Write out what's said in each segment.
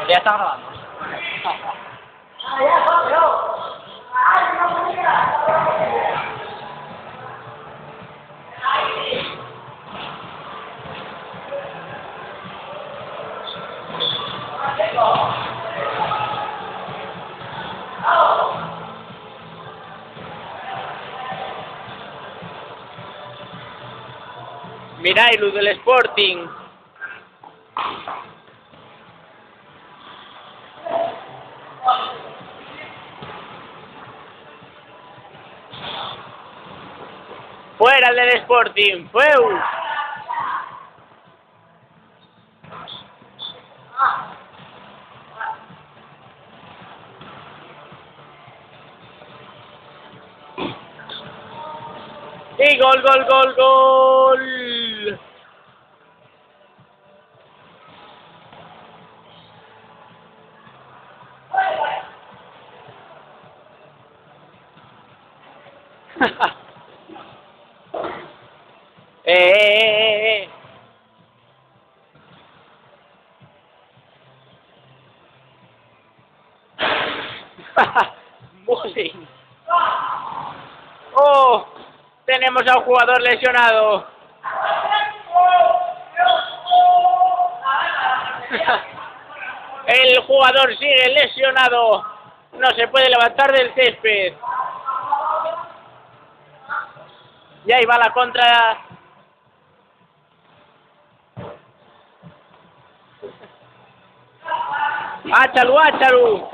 Ya está grabando. Mirai, luz del Sporting. Fuera del Sporting, ¡Feu! Y gol, gol, gol, gol. eh. Bullying. Oh, tenemos a un jugador lesionado. El jugador sigue lesionado. No se puede levantar del césped. Y ahí va la contra. ¡Áchalu, áchalu!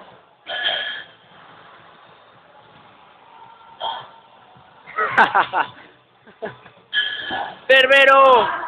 Cerbero.